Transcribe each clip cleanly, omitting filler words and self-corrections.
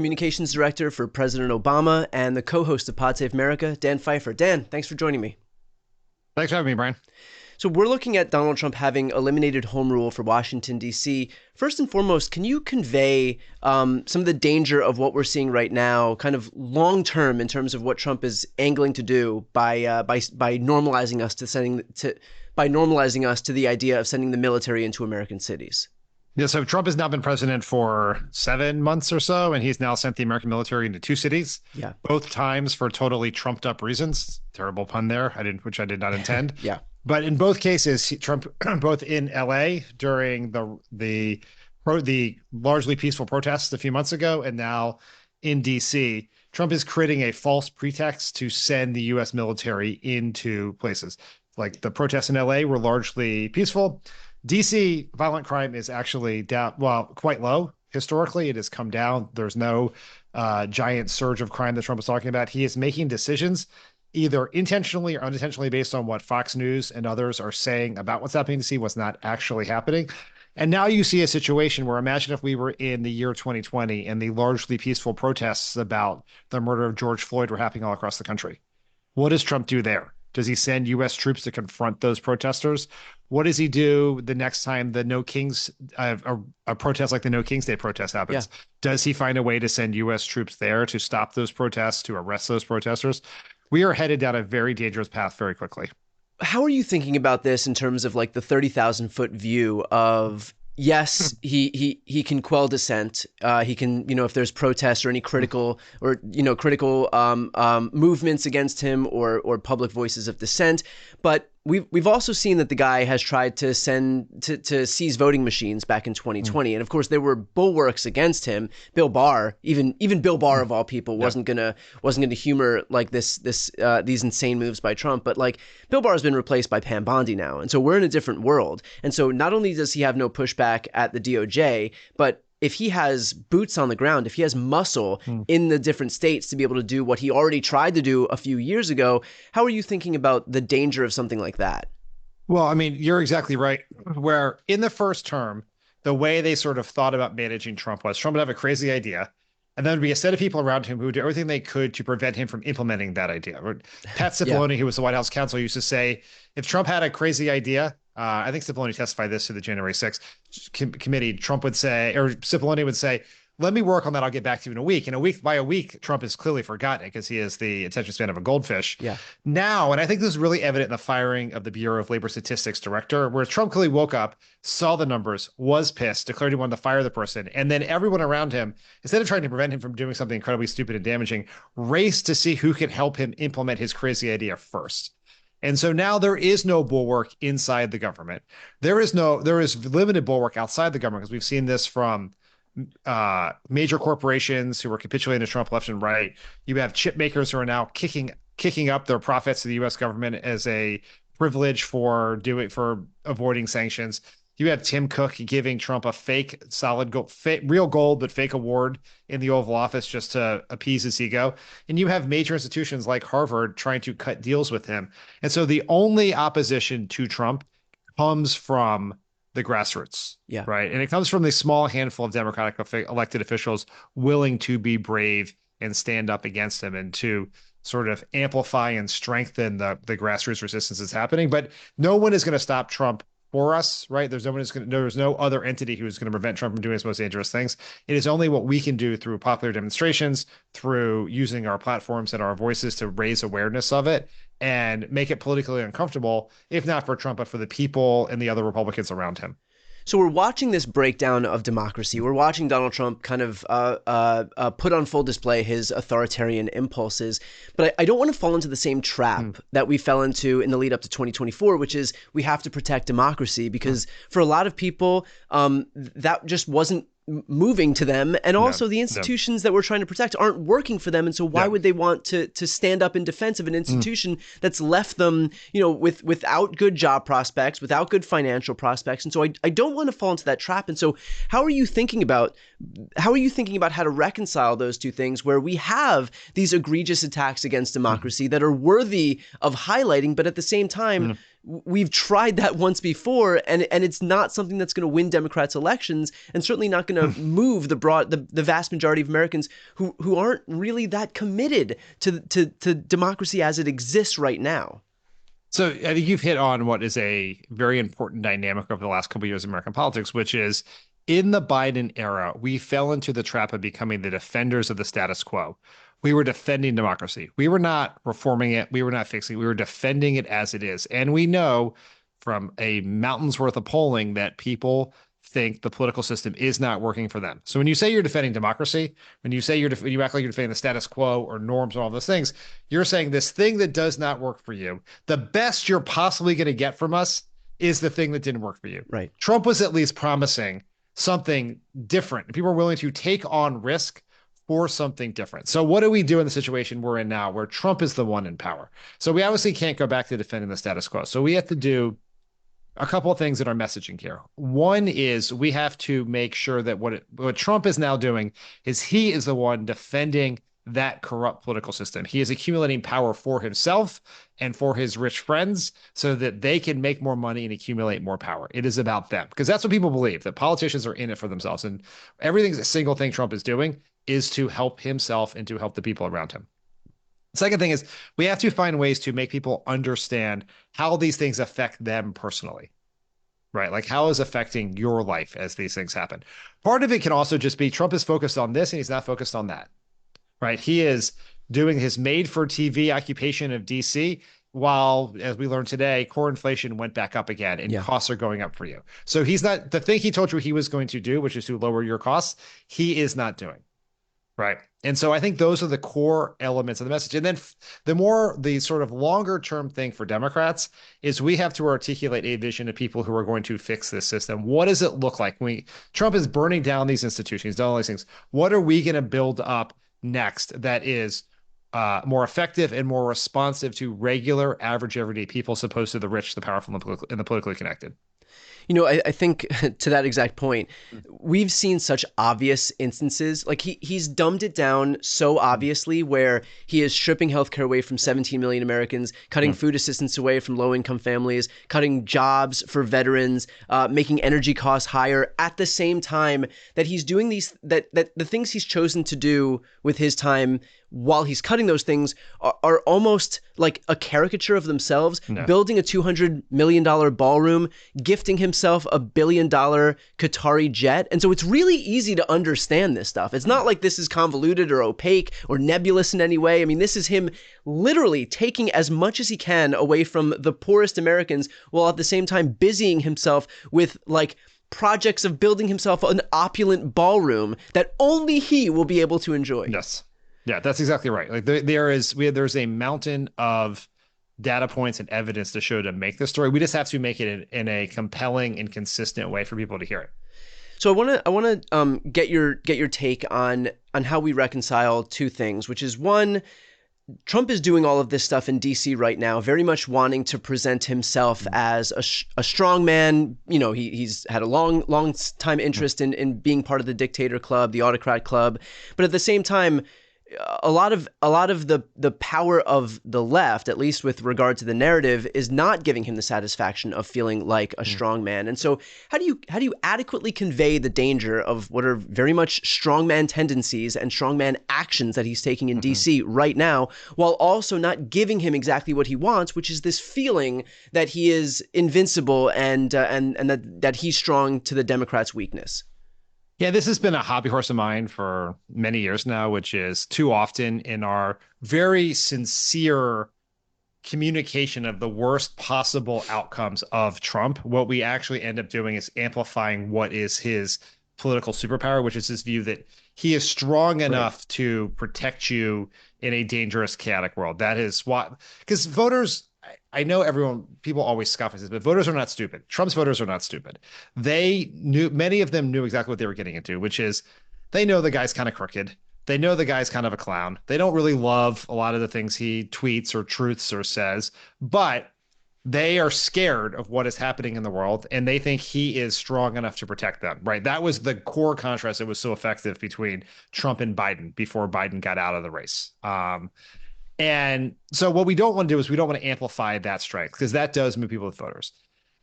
Communications Director for President Obama and the co-host of Pod Save America, Dan Pfeiffer. Dan, thanks for joining me. Thanks for having me, Brian. So we're looking at Donald Trump having eliminated home rule for Washington, D.C. First and foremost, can you convey some of the danger of what we're seeing right now, kind of long term in terms of what Trump is angling to do by normalizing us to the idea of sending the military into American cities? Yeah, so Trump has now been president for 7 months or so, and he's now sent the American military into 2 cities. Yeah. Both times for totally trumped up reasons. Terrible pun there, which I did not intend. Yeah. But in both cases, Trump, both in LA during the largely peaceful protests a few months ago, and now in DC, Trump is creating a false pretext to send the U.S. military into places. Like the protests in LA were largely peaceful. DC violent crime is actually down, well, quite low. Historically, it has come down. There's no giant surge of crime that Trump is talking about. He is making decisions either intentionally or unintentionally based on what Fox News and others are saying about what's happening in DC, what's not actually happening. And now you see a situation where imagine if we were in the year 2020 and the largely peaceful protests about the murder of George Floyd were happening all across the country. What does Trump do there? Does he send U.S. troops to confront those protesters? What does he do the next time the No Kings, a protest like the No Kings Day protest happens? Yeah. Does he find a way to send U.S. troops there to stop those protests, to arrest those protesters? We are headed down a very dangerous path very quickly. How are you thinking about this in terms of like the 30,000-foot view of, yes, he can quell dissent. He can, if there's protests or any critical movements against him or public voices of dissent. But we've also seen that the guy has tried to seize voting machines back in 2020, and of course there were bulwarks against him. Bill Barr, even Bill Barr of all people, wasn't gonna humor like these insane moves by Trump. But like Bill Barr has been replaced by Pam Bondi now, and so we're in a different world. And so not only does he have no pushback at the DOJ, but if he has boots on the ground, if he has muscle in the different states to be able to do what he already tried to do a few years ago, how are you thinking about the danger of something like that? Well, I mean, you're exactly right. Where in the first term, the way they sort of thought about managing Trump was Trump would have a crazy idea, and then there'd be a set of people around him who would do everything they could to prevent him from implementing that idea. Pat Cipollone, who was the White House counsel, used to say, if Trump had a crazy idea, I think Cipollone testified this to the January 6th committee. Trump would say, or Cipollone would say, let me work on that. I'll get back to you in a week. And by a week, Trump has clearly forgotten it because he has the attention span of a goldfish. Yeah. Now, and I think this is really evident in the firing of the Bureau of Labor Statistics director, where Trump clearly woke up, saw the numbers, was pissed, declared he wanted to fire the person. And then everyone around him, instead of trying to prevent him from doing something incredibly stupid and damaging, raced to see who can help him implement his crazy idea first. And so now there is no bulwark inside the government. There is limited bulwark outside the government, because we've seen this from major corporations who are capitulating to Trump left and right. You have chip makers who are now kicking up their profits to the U.S. government as a privilege for avoiding sanctions. You have Tim Cook giving Trump a fake solid gold, real gold, but fake award in the Oval Office just to appease his ego. And you have major institutions like Harvard trying to cut deals with him. And so the only opposition to Trump comes from the grassroots, right? And it comes from the small handful of Democratic elected officials willing to be brave and stand up against him and to sort of amplify and strengthen the grassroots resistance that's happening. But no one is going to stop Trump for us, right? There's no other entity who is going to prevent Trump from doing his most dangerous things. It is only what we can do through popular demonstrations, through using our platforms and our voices to raise awareness of it and make it politically uncomfortable, if not for Trump, but for the people and the other Republicans around him. So we're watching this breakdown of democracy. We're watching Donald Trump kind of put on full display his authoritarian impulses. But I don't want to fall into the same trap that we fell into in the lead up to 2024, which is we have to protect democracy, because for a lot of people, that just wasn't moving to them, and also the institutions that we're trying to protect aren't working for them, and so why would they want to stand up in defense of an institution that's left them, without good job prospects, without good financial prospects? And so I don't want to fall into that trap. And so how are you thinking about how to reconcile those two things, where we have these egregious attacks against democracy that are worthy of highlighting, but at the same time we've tried that once before, and it's not something that's going to win Democrats elections, and certainly not going to move the vast majority of Americans who aren't really that committed to democracy as it exists right now. So I think you've hit on what is a very important dynamic over the last couple of years of American politics, which is in the Biden era, we fell into the trap of becoming the defenders of the status quo. We were defending democracy. We were not reforming it. We were not fixing it. We were defending it as it is. And we know from a mountain's worth of polling that people think the political system is not working for them. So when you say you're defending democracy, when you say when you act like you're defending the status quo or norms and all those things, you're saying this thing that does not work for you, the best you're possibly going to get from us is the thing that didn't work for you. Right. Trump was at least promising something different. People are willing to take on risk for something different. So what do we do in the situation we're in now where Trump is the one in power? So we obviously can't go back to defending the status quo. So we have to do a couple of things in our messaging here. One is we have to make sure that what Trump is now doing is he is the one defending that corrupt political system. He is accumulating power for himself and for his rich friends so that they can make more money and accumulate more power. It is about them because that's what people believe, that politicians are in it for themselves. And everything's a single thing Trump is doing is to help himself and to help the people around him. Second thing is we have to find ways to make people understand how these things affect them personally, right? Like how is affecting your life as these things happen. Part of it can also just be Trump is focused on this and he's not focused on that, right? He is doing his made for TV occupation of DC while, as we learned today, core inflation went back up again and costs are going up for you. So he's not, the thing he told you he was going to do, which is to lower your costs, he is not doing. Right. And so I think those are the core elements of the message. And then the sort of longer term thing for Democrats is we have to articulate a vision of people who are going to fix this system. What does it look like? Trump is burning down these institutions, done all these things. What are we going to build up next that is more effective and more responsive to regular, average, everyday people, as opposed to the rich, the powerful, and the politically connected? You know, I think to that exact point, we've seen such obvious instances. Like he's dumbed it down so obviously where he is stripping healthcare away from 17 million Americans, cutting food assistance away from low-income families, cutting jobs for veterans, making energy costs higher at the same time that he's doing that the things he's chosen to do with his time while he's cutting those things are almost like a caricature of themselves, building a $200 million ballroom, gifting himself a $1 billion Qatari jet. And so it's really easy to understand this stuff. It's not like this is convoluted or opaque or nebulous in any way. I mean, this is him literally taking as much as he can away from the poorest Americans while at the same time busying himself with like projects of building himself an opulent ballroom that only he will be able to enjoy. Yes. Yeah, that's exactly right. Like there's a mountain of data points and evidence to show to make this story. We just have to make it in a compelling and consistent way for people to hear it. So I want to get your take on how we reconcile two things, which is one, Trump is doing all of this stuff in DC right now, very much wanting to present himself as a strong man. You know, he's had a long time interest in being part of the dictator club, the autocrat club, but at the same time, a lot of the power of the left, at least with regard to the narrative, is not giving him the satisfaction of feeling like a strong man. And so how do you adequately convey the danger of what are very much strongman tendencies and strongman actions that he's taking in DC right now, while also not giving him exactly what he wants, which is this feeling that he is invincible and that he's strong to the Democrats' weakness? Yeah, this has been a hobby horse of mine for many years now, which is too often in our very sincere communication of the worst possible outcomes of Trump, what we actually end up doing is amplifying what is his political superpower, which is his view that he is strong enough to protect you in a dangerous, chaotic world. That is what, because voters, I know people always scoff at this, but voters are not stupid. Trump's voters are not stupid. Many of them knew exactly what they were getting into, which is they know the guy's kind of crooked. They know the guy's kind of a clown. They don't really love a lot of the things he tweets or truths or says, but they are scared of what is happening in the world, and they think he is strong enough to protect them, right? That was the core contrast that was so effective between Trump and Biden before Biden got out of the race. And so what we don't want to do is we don't want to amplify that strength because that does move people with voters.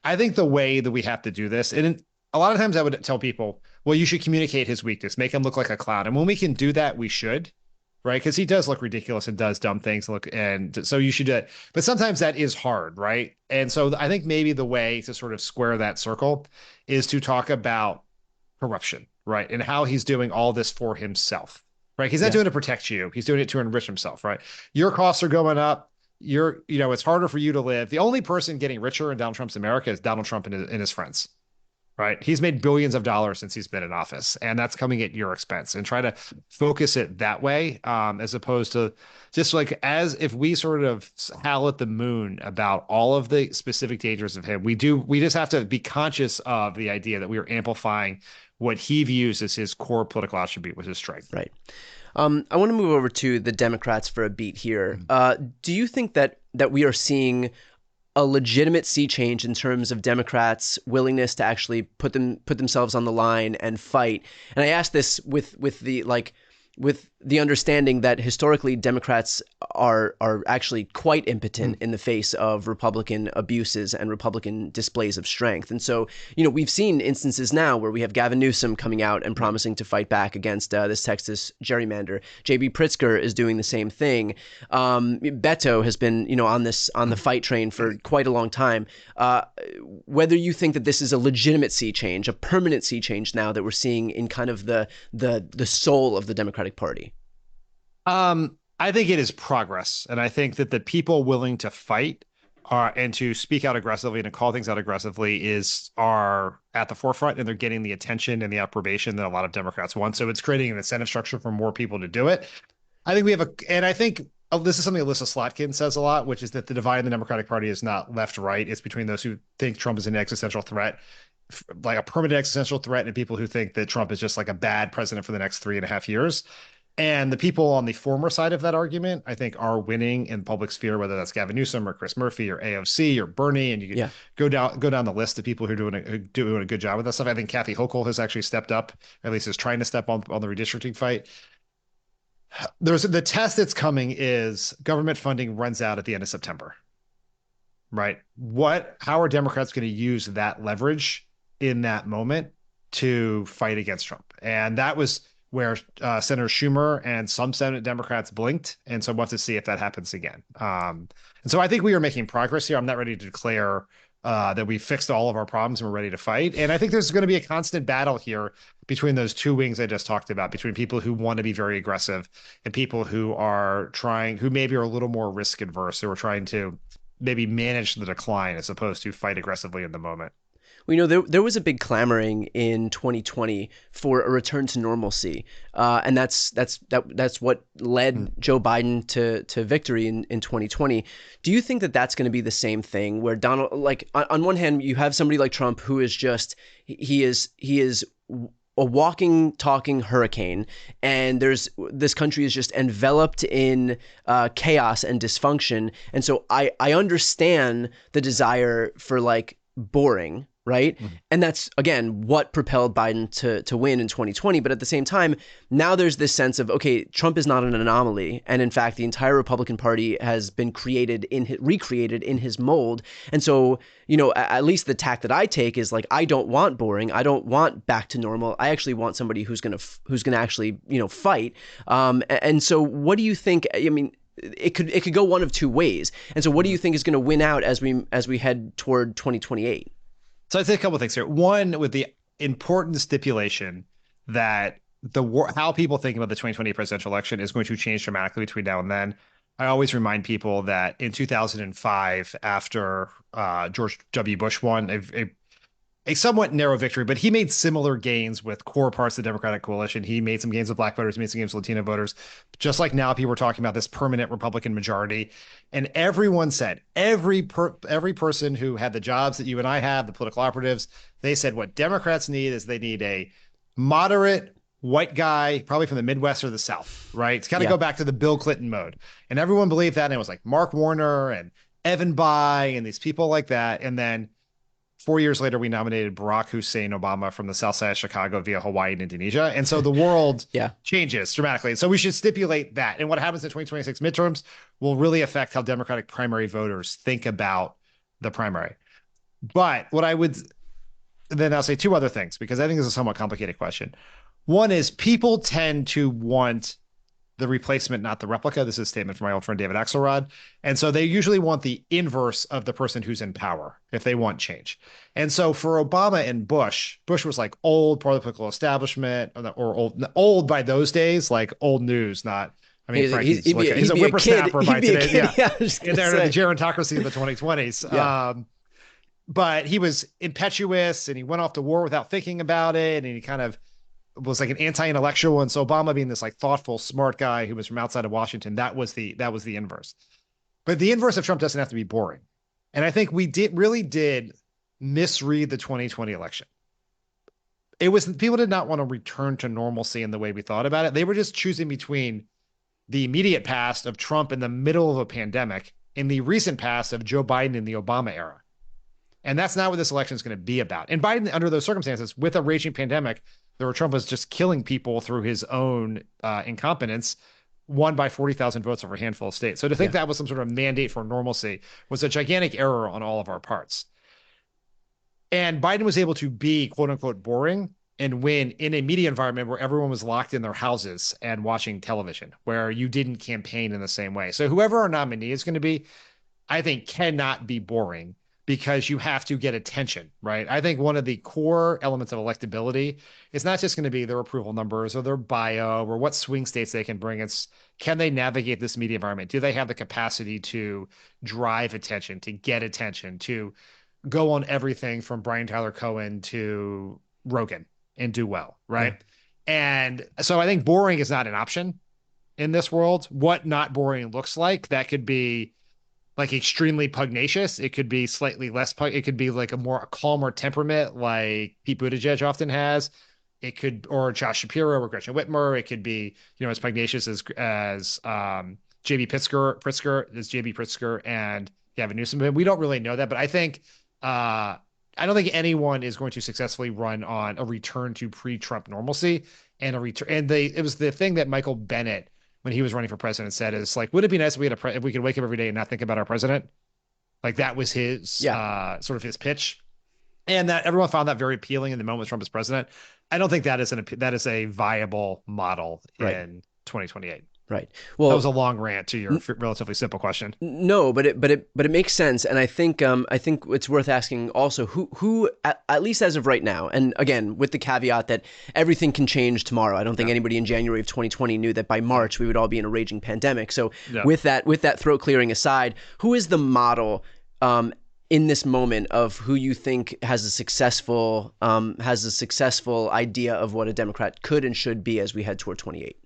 I think the way that we have to do this, and a lot of times I would tell people, well, you should communicate his weakness, make him look like a clown. And when we can do that, we should, right? Because he does look ridiculous and does dumb things. And so you should do it. But sometimes that is hard, right? And so I think maybe the way to sort of square that circle is to talk about corruption, right? And how he's doing all this for himself, right? He's not doing it to protect you. He's doing it to enrich himself, right? Your costs are going up. It's harder for you to live. The only person getting richer in Donald Trump's America is Donald Trump and his friends, right? He's made billions of dollars since he's been in office, and that's coming at your expense. And try to focus it that way, as opposed to just like as if we sort of howl at the moon about all of the specific dangers of him. We just have to be conscious of the idea that we are amplifying what he views as his core political attribute, which is strength. Right. I want to move over to the Democrats for a beat here. Do you think that we are seeing a legitimate sea change in terms of Democrats' willingness to actually put themselves on the line and fight? And I ask this with the understanding that historically Democrats are actually quite impotent in the face of Republican abuses and Republican displays of strength. And so, we've seen instances now where we have Gavin Newsom coming out and promising to fight back against this Texas gerrymander. J.B. Pritzker is doing the same thing. Beto has been, on the fight train for quite a long time. Whether you think that this is a legitimate sea change, a permanent sea change now that we're seeing in kind of the soul of the Democratic Party. I think it is progress. And I think that the people willing to fight and to speak out aggressively and to call things out aggressively are at the forefront, and they're getting the attention and the approbation that a lot of Democrats want. So it's creating an incentive structure for more people to do it. I think this is something Alyssa Slotkin says a lot, which is that the divide in the Democratic Party is not left-right. It's between those who think Trump is an existential threat, like a permanent existential threat, and people who think that Trump is just like a bad president for the next 3.5 years. And the people on the former side of that argument, I think, are winning in public sphere, whether that's Gavin Newsom or Chris Murphy or AOC or Bernie. And you can go down the list of people who are doing a good job with that stuff. I think Kathy Hochul has actually stepped up, or at least is trying to step on the redistricting fight. The test that's coming is government funding runs out at the end of September, right? How are Democrats going to use that leverage in that moment to fight against Trump? And that was where Senator Schumer and some Senate Democrats blinked. And so we'll have to see if that happens again. And so I think we are making progress here. I'm not ready to declare that we fixed all of our problems and we're ready to fight. And I think there's going to be a constant battle here between those two wings I just talked about, between people who want to be very aggressive and people who maybe are a little more risk adverse, who are trying to maybe manage the decline as opposed to fight aggressively in the moment. Well, there was a big clamoring in 2020 for a return to normalcy, and that's what led Joe Biden to victory in 2020. Do you think that that's going to be the same thing, where Donald, like on one hand, you have somebody like Trump who is just he is a walking, talking hurricane, and this country is just enveloped in chaos and dysfunction, and so I understand the desire for like boring. Right. Mm-hmm. And that's, again, what propelled Biden to win in 2020. But at the same time, now there's this sense of, OK, Trump is not an anomaly. And in fact, the entire Republican Party has been recreated in his mold. And so, at least the tack that I take is like, I don't want boring. I don't want back to normal. I actually want somebody who's going to actually, fight. And so what do you think? I mean, it could go one of two ways. And so what do you think is going to win out as we head toward 2028? So I'd say a couple of things here. One, with the important stipulation that how people think about the 2020 presidential election is going to change dramatically between now and then. I always remind people that in 2005, after George W. Bush won a somewhat narrow victory, but he made similar gains with core parts of the Democratic coalition. He made some gains with black voters, made some gains with Latino voters. Just like now, people were talking about this permanent Republican majority. And everyone said, every person who had the jobs that you and I have, the political operatives, they said what Democrats need is they need a moderate white guy, probably from the Midwest or the South, right? It's kind of go back to the Bill Clinton mode. And everyone believed that. And it was like Mark Warner and Evan Bayh and these people like that. And then 4 years later, we nominated Barack Hussein Obama from the south side of Chicago via Hawaii and Indonesia. And so the world Yeah. changes dramatically. So we should stipulate that. And what happens in 2026 midterms will really affect how Democratic primary voters think about the primary. But what I would then I'll say two other things, because I think this is a somewhat complicated question. One is people tend to want the replacement, not the replica. This is a statement from my old friend David Axelrod. And so they usually want the inverse of the person who's in power if they want change. And so for Obama and Bush was like old part of the political establishment, or old by those days, like old news, not. I mean, Frankie's he's a whippersnapper by today. Yeah. And they're the gerontocracy of the 2020s. Yeah. But he was impetuous and he went off to war without thinking about it. And he kind of was like an anti-intellectual. And so Obama, being this like thoughtful, smart guy who was from outside of Washington, that was the inverse. But the inverse of Trump doesn't have to be boring. And I think we really did misread the 2020 election. People did not want to return to normalcy in the way we thought about it. They were just choosing between the immediate past of Trump in the middle of a pandemic and the recent past of Joe Biden in the Obama era. And that's not what this election is going to be about. And Biden, under those circumstances, with a raging pandemic, where Trump was just killing people through his own incompetence, won by 40,000 votes over a handful of states. So to think that was some sort of mandate for normalcy was a gigantic error on all of our parts. And Biden was able to be, quote unquote, boring and win in a media environment where everyone was locked in their houses and watching television, where you didn't campaign in the same way. So whoever our nominee is going to be, I think cannot be boring, because you have to get attention, right? I think one of the core elements of electability is not just going to be their approval numbers or their bio or what swing states they can bring. It's, can they navigate this media environment? Do they have the capacity to drive attention, to get attention, to go on everything from Brian Tyler Cohen to Rogan and do well, right? Yeah. And so I think boring is not an option in this world. What not boring looks like, that could be like extremely pugnacious. It could be slightly less it could be like a calmer temperament, like Pete Buttigieg often has. It could, or Josh Shapiro or Gretchen Whitmer. It could be, as pugnacious as JB Pritzker and Gavin Newsom. We don't really know that, but I think I don't think anyone is going to successfully run on a return to pre-Trump normalcy and a return. And it was the thing that Michael Bennett, when he was running for president, said is like, would it be nice if we could wake up every day and not think about our president? Like that was his sort of his pitch, and that everyone found that very appealing in the moment Trump is president. I don't think that is a viable model in 2028. Right. Well, that was a long rant to your relatively simple question. No, but it makes sense, and I think it's worth asking also who at least as of right now, and again with the caveat that everything can change tomorrow. I don't think anybody in January of 2020 knew that by March we would all be in a raging pandemic. So with that throat clearing aside, who is the model in this moment of who you think has a successful idea of what a Democrat could and should be as we head toward 28?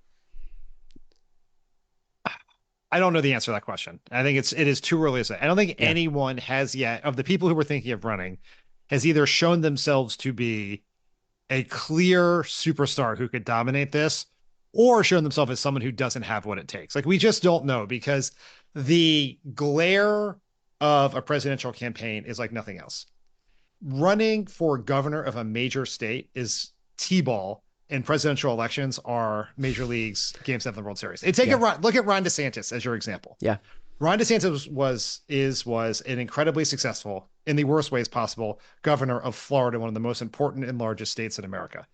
I don't know the answer to that question. I think it is too early to say. I don't think anyone has yet, of the people who were thinking of running, has either shown themselves to be a clear superstar who could dominate this, or shown themselves as someone who doesn't have what it takes. Like, we just don't know, because the glare of a presidential campaign is like nothing else. Running for governor of a major state is T-ball, and presidential elections are Major League's Game 7 of the World Series. Look at Ron DeSantis as your example. Yeah. Ron DeSantis was an incredibly successful, in the worst ways possible, governor of Florida, one of the most important and largest states in America.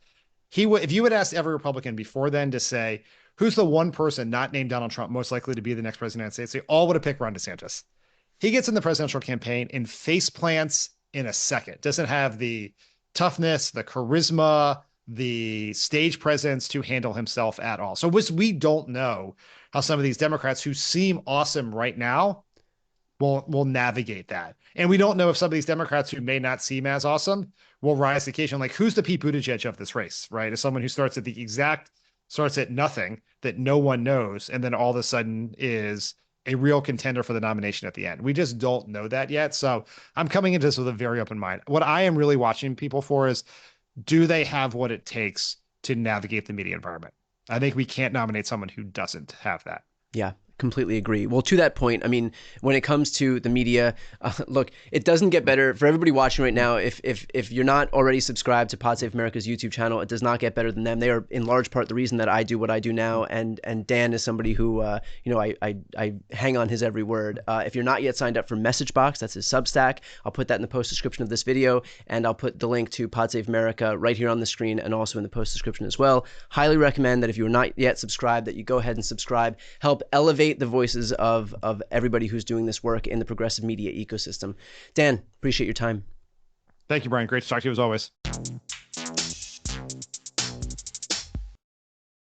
If you had asked every Republican before then to say, who's the one person not named Donald Trump most likely to be the next president of the United States, they all would have picked Ron DeSantis. He gets in the presidential campaign and face plants in a second. Doesn't have the toughness, the charisma, the stage presence to handle himself at all. So we don't know how some of these Democrats who seem awesome right now will navigate that. And we don't know if some of these Democrats who may not seem as awesome will rise to the occasion. Like, who's the Pete Buttigieg of this race, right? As someone who starts at nothing that no one knows, and then all of a sudden is a real contender for the nomination at the end. We just don't know that yet. So I'm coming into this with a very open mind. What I am really watching people for is, do they have what it takes to navigate the media environment? I think we can't nominate someone who doesn't have that. Yeah. Completely agree. Well, to that point, I mean, when it comes to the media, look, it doesn't get better for everybody watching right now. If you're not already subscribed to Pod Save America's YouTube channel, it does not get better than them. They are in large part the reason that I do what I do now. And Dan is somebody who, I hang on his every word. If you're not yet signed up for Messagebox, that's his Substack. I'll put that in the post description of this video, and I'll put the link to Pod Save America right here on the screen and also in the post description as well. Highly recommend that if you're not yet subscribed, that you go ahead and subscribe. Help elevate the voices of everybody who's doing this work in the progressive media ecosystem. Dan, appreciate your time. Thank you, Brian. Great to talk to you as always.